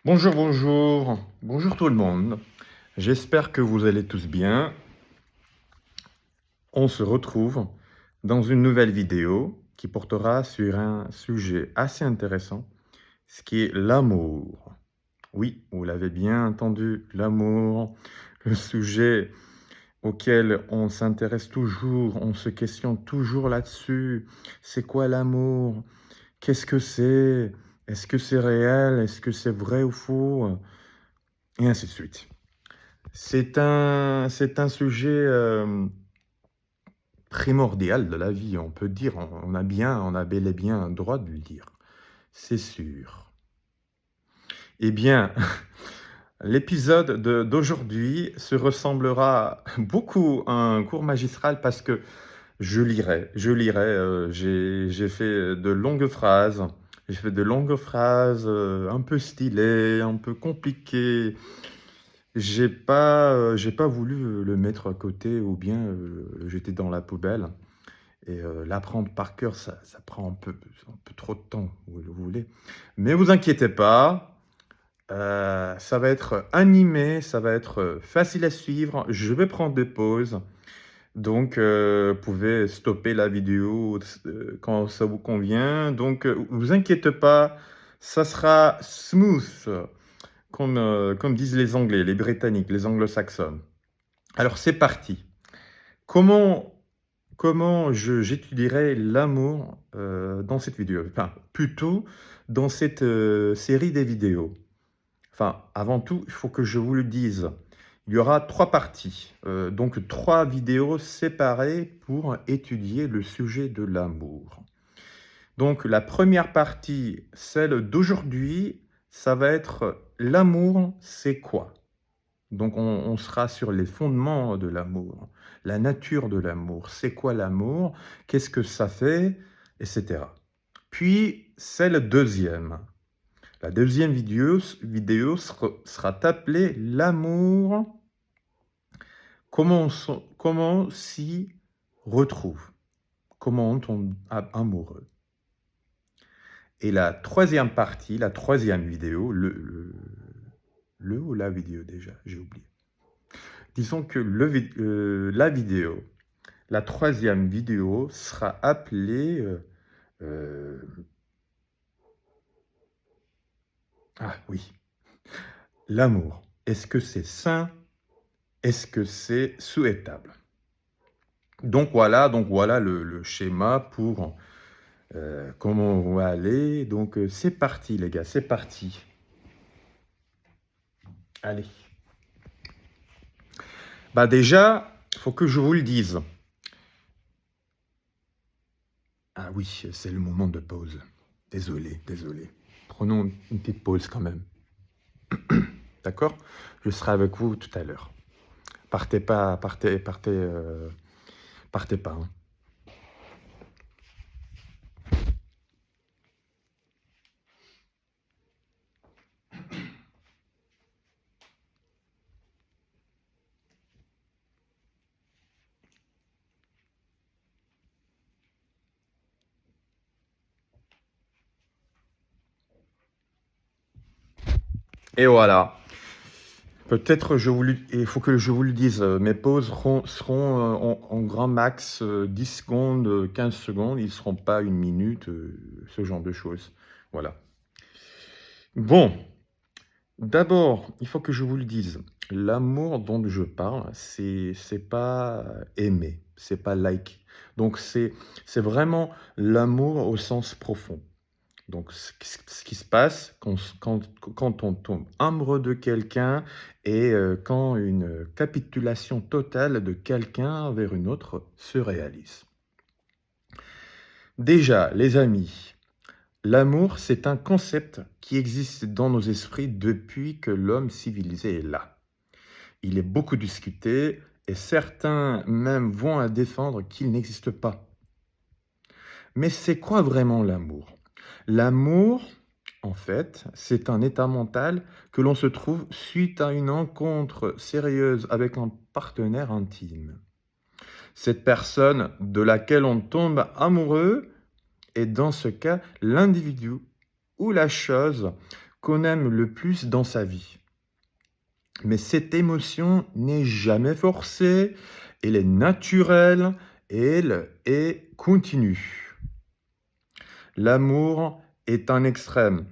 Bonjour, bonjour, bonjour tout le monde. J'espère que vous allez tous bien. On se retrouve dans une nouvelle vidéo qui portera sur un sujet assez intéressant, ce qui est l'amour. Oui, vous l'avez bien entendu, l'amour, le sujet auquel on s'intéresse toujours, on se questionne toujours là-dessus. C'est quoi l'amour? Qu'est-ce que c'est? Est-ce que c'est réel? Est-ce que c'est vrai ou faux? Et ainsi de suite. C'est un sujet primordial de la vie, on peut dire, on a bel et bien un droit de le dire, c'est sûr. Eh bien, l'épisode d'aujourd'hui se ressemblera beaucoup à un cours magistral parce que j'ai fait de longues phrases, un peu stylées, un peu compliquées. J'ai pas voulu le mettre à côté ou bien le jeter dans la poubelle. Et l'apprendre par cœur, ça prend un peu trop de temps, vous voulez. Mais vous inquiétez pas, ça va être animé, ça va être facile à suivre. Je vais prendre des pauses. Donc, vous pouvez stopper la vidéo quand ça vous convient. Donc, vous inquiétez pas, ça sera smooth, comme disent les Anglais, les Britanniques, les Anglo-Saxons. Alors, c'est parti. Comment, j'étudierai l'amour dans cette vidéo? Enfin, plutôt dans cette série des vidéos. Enfin, avant tout, il faut que je vous le dise. Il y aura 3 parties, donc 3 vidéos séparées pour étudier le sujet de l'amour. Donc la première partie, celle d'aujourd'hui, ça va être l'amour, c'est quoi? Donc on sera sur les fondements de l'amour, la nature de l'amour, c'est quoi l'amour, qu'est-ce que ça fait, etc. Puis celle deuxième. La deuxième vidéo sera appelée l'amour, comment s'y retrouve, comment on tombe amoureux. Et la troisième partie, la troisième vidéo, le ou la vidéo déjà, j'ai oublié. Disons que la vidéo, la troisième vidéo sera appelée euh, ah oui, l'amour. Est-ce que c'est sain? Est-ce que c'est souhaitable? Donc voilà le schéma pour comment on va aller. Donc c'est parti les gars, c'est parti. Allez. Bah déjà, il faut que je vous le dise. Ah oui, c'est le moment de pause. Désolé. Prenons une petite pause quand même. D'accord? Je serai avec vous tout à l'heure. Partez pas, partez pas. Hein. Et voilà. Peut-être il faut que je vous le dise, mes pauses seront en grand max 10 secondes, 15 secondes, ils ne seront pas une minute, ce genre de choses. Voilà. Bon, d'abord, il faut que je vous le dise, l'amour dont je parle, c'est pas aimer, c'est pas like. Donc c'est vraiment l'amour au sens profond. Donc, ce qui se passe quand on tombe amoureux de quelqu'un et quand une capitulation totale de quelqu'un vers une autre se réalise. Déjà, les amis, l'amour, c'est un concept qui existe dans nos esprits depuis que l'homme civilisé est là. Il est beaucoup discuté et certains même vont à défendre qu'il n'existe pas. Mais c'est quoi vraiment l'amour? L'amour, en fait, c'est un état mental que l'on se trouve suite à une rencontre sérieuse avec un partenaire intime. Cette personne de laquelle on tombe amoureux est dans ce cas l'individu ou la chose qu'on aime le plus dans sa vie. Mais cette émotion n'est jamais forcée, elle est naturelle et elle est continue. L'amour est un extrême.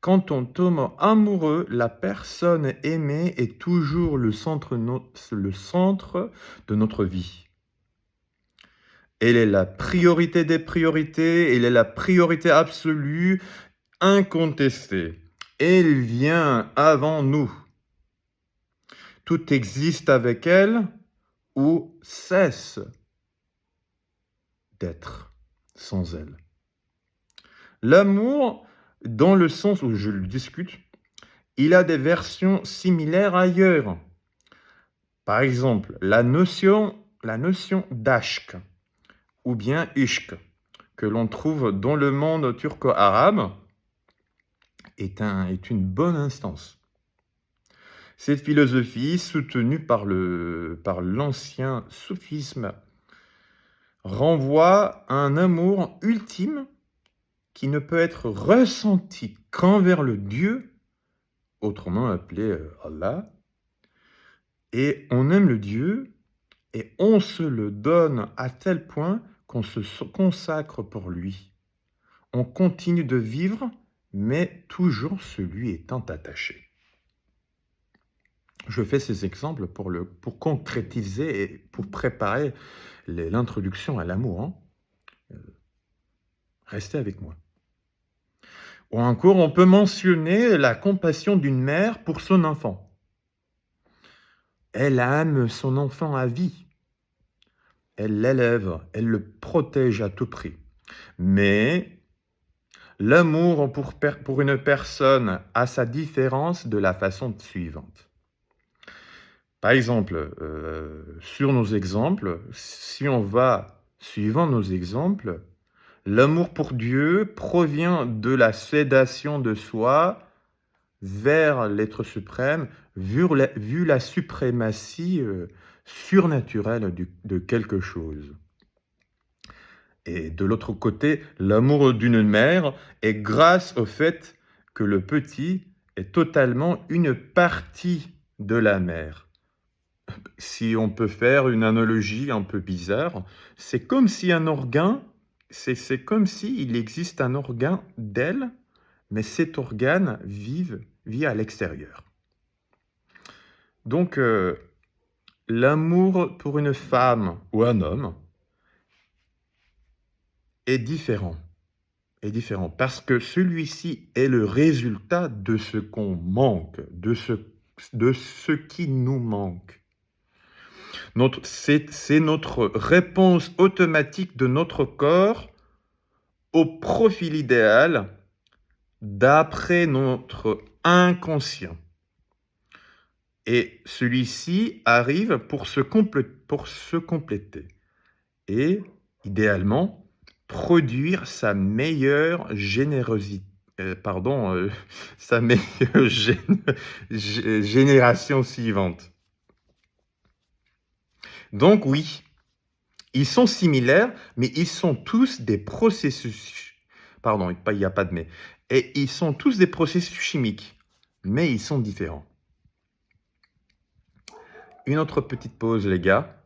Quand on tombe amoureux, la personne aimée est toujours le centre de notre vie. Elle est la priorité des priorités, elle est la priorité absolue, incontestée. Elle vient avant nous. Tout existe avec elle ou cesse d'être sans elle. L'amour, dans le sens où je le discute, il a des versions similaires ailleurs. Par exemple, la notion d'ashk ou bien ishq que l'on trouve dans le monde turco-arabe est une bonne instance. Cette philosophie, soutenue par l'ancien soufisme, renvoie à un amour ultime qui ne peut être ressenti qu'envers le Dieu, autrement appelé Allah. Et on aime le Dieu et on se le donne à tel point qu'on se consacre pour lui. On continue de vivre, mais toujours se lui étant attaché. Je fais ces exemples pour concrétiser et pour préparer l'introduction à l'amour. Hein. Restez avec moi. Ou encore, on peut mentionner la compassion d'une mère pour son enfant. Elle aime son enfant à vie. Elle l'élève, elle le protège à tout prix. Mais l'amour pour une personne a sa différence de la façon suivante. Par exemple, sur nos exemples, si on va suivant nos exemples, l'amour pour Dieu provient de la sédation de soi vers l'être suprême, vu la suprématie surnaturelle de quelque chose. Et de l'autre côté, l'amour d'une mère est grâce au fait que le petit est totalement une partie de la mère. Si on peut faire une analogie un peu bizarre, c'est comme si un organe, c'est comme s'il existe un organe d'elle, mais cet organe vit à l'extérieur. Donc, l'amour pour une femme ou un homme est différent. Parce que celui-ci est le résultat de ce qu'on manque, de ce qui nous manque. C'est notre réponse automatique de notre corps au profil idéal d'après notre inconscient. Et celui-ci arrive pour se compléter et, idéalement, produire sa meilleure sa meilleure génération suivante. Donc oui, ils sont similaires, mais ils sont tous des processus. Pardon, il n'y a pas de mais. Et ils sont tous des processus chimiques, mais ils sont différents. Une autre petite pause, les gars.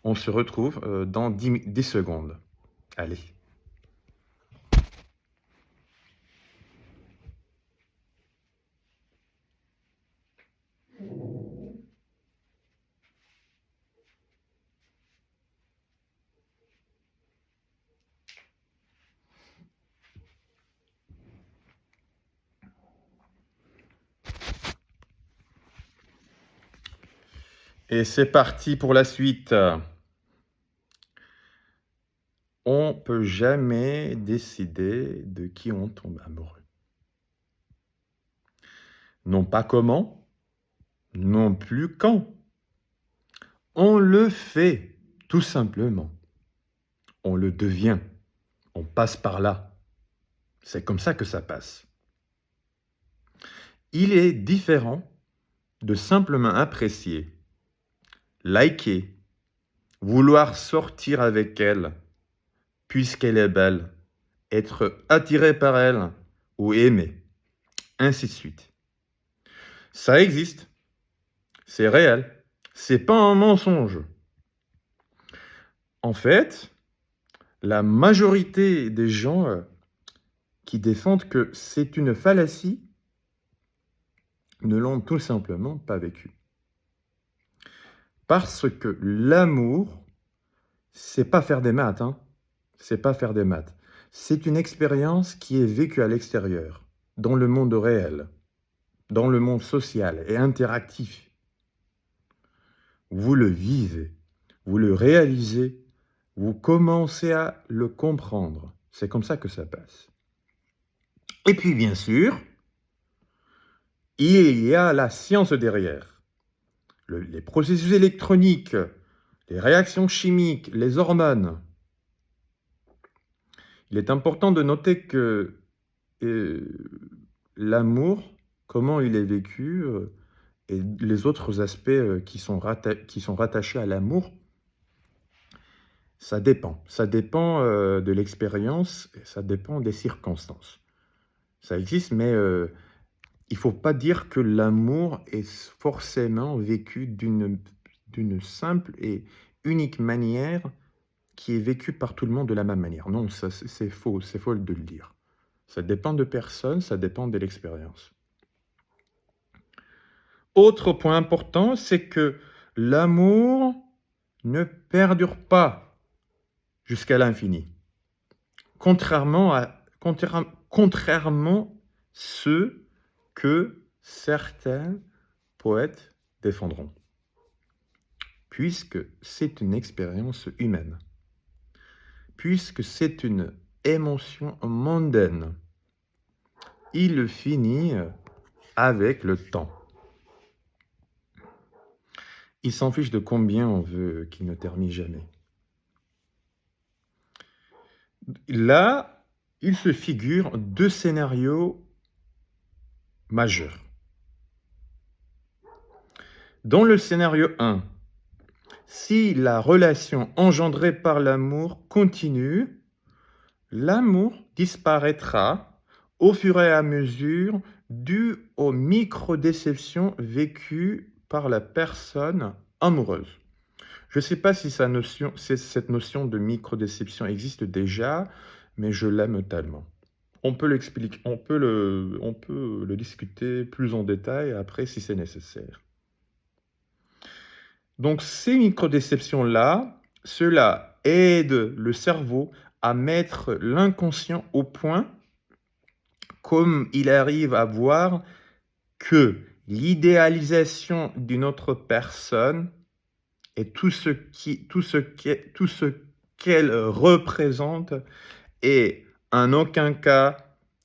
On se retrouve dans 10 secondes. Allez. Et c'est parti pour la suite. On ne peut jamais décider de qui on tombe amoureux. Non pas comment, non plus quand. On le fait, tout simplement. On le devient. On passe par là. C'est comme ça que ça passe. Il est différent de simplement apprécier, liker, vouloir sortir avec elle, puisqu'elle est belle, être attiré par elle ou aimé. ainsi de suite. Ça existe, c'est réel, c'est pas un mensonge. En fait, la majorité des gens qui défendent que c'est une fallacie ne l'ont tout simplement pas vécu. Parce que l'amour, c'est pas faire des maths, hein. C'est pas faire des maths. C'est une expérience qui est vécue à l'extérieur, dans le monde réel, dans le monde social et interactif. Vous le vivez, vous le réalisez, vous commencez à le comprendre. C'est comme ça que ça passe. Et puis, bien sûr, il y a la science derrière. Les processus électroniques, les réactions chimiques, les hormones. Il est important de noter que l'amour, comment il est vécu, et les autres aspects qui sont rattachés à l'amour, ça dépend. Ça dépend de l'expérience, et ça dépend des circonstances. Ça existe, mais il ne faut pas dire que l'amour est forcément vécu d'une simple et unique manière qui est vécue par tout le monde de la même manière. Non, ça, c'est faux de le dire. Ça dépend de personne, ça dépend de l'expérience. Autre point important, c'est que l'amour ne perdure pas jusqu'à l'infini. Contrairement ce que certains poètes défendront, puisque c'est une expérience humaine, puisque c'est une émotion mondaine. Il finit avec le temps. Il s'en fiche de combien on veut qu'il ne termine jamais. Là, il se figure deux scénarios majeurs. Dans le scénario 1, si la relation engendrée par l'amour continue, l'amour disparaîtra au fur et à mesure dû aux micro-déceptions vécues par la personne amoureuse. Je ne sais pas si cette notion de micro-déception existe déjà, mais je l'aime tellement. On peut l'expliquer, on peut le discuter plus en détail après si c'est nécessaire. Donc ces micro-déceptions-là, cela aide le cerveau à mettre l'inconscient au point, comme il arrive à voir que l'idéalisation d'une autre personne et tout ce qu'elle représente est en aucun cas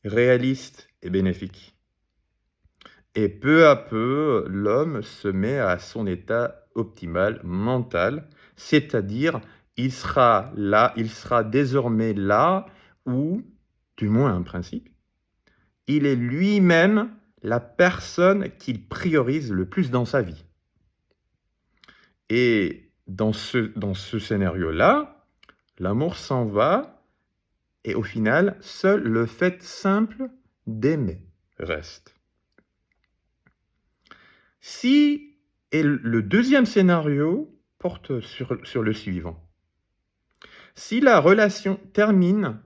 réaliste et bénéfique. Et peu à peu, l'homme se met à son état optimal mental, c'est-à-dire il sera désormais là où, du moins en principe, il est lui-même la personne qu'il priorise le plus dans sa vie. Et dans ce scénario-là, l'amour s'en va et au final, seul le fait simple d'aimer reste. Et le deuxième scénario porte sur le suivant. Si la relation termine,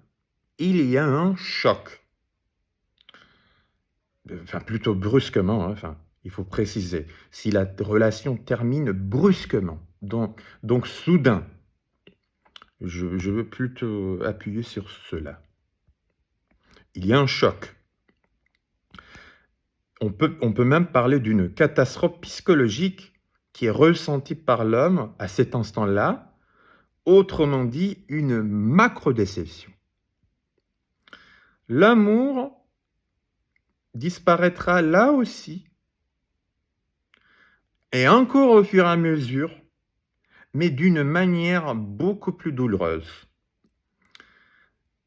il y a un choc. Enfin, plutôt brusquement, hein, enfin, il faut préciser. Si la relation termine brusquement, donc soudain, je veux plutôt appuyer sur cela. Il y a un choc. On peut même parler d'une catastrophe psychologique qui est ressentie par l'homme à cet instant-là, autrement dit, une macro-déception. L'amour disparaîtra là aussi, et encore au fur et à mesure, mais d'une manière beaucoup plus douloureuse,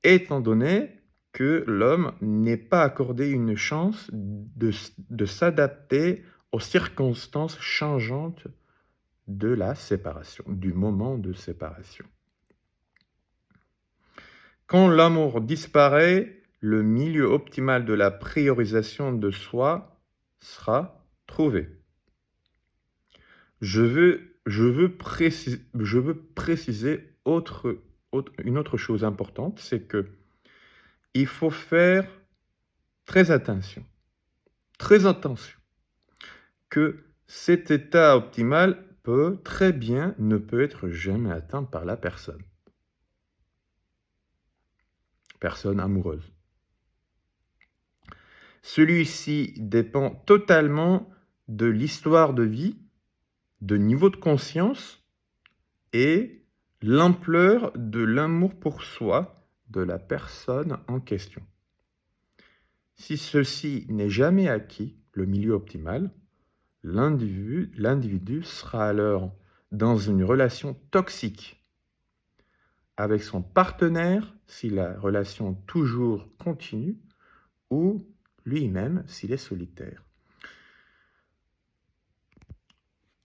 étant donné que l'homme n'est pas accordé une chance de s'adapter aux circonstances changeantes de la séparation, du moment de séparation. Quand l'amour disparaît, le milieu optimal de la priorisation de soi sera trouvé. Je veux préciser une autre chose importante, c'est que il faut faire très attention, que cet état optimal ne peut être jamais atteint par la personne amoureuse. Celui-ci dépend totalement de l'histoire de vie, de niveau de conscience et l'ampleur de l'amour pour soi de la personne en question. Si ceci n'est jamais acquis, le milieu optimal, l'individu sera alors dans une relation toxique avec son partenaire si la relation toujours continue ou lui-même s'il est solitaire.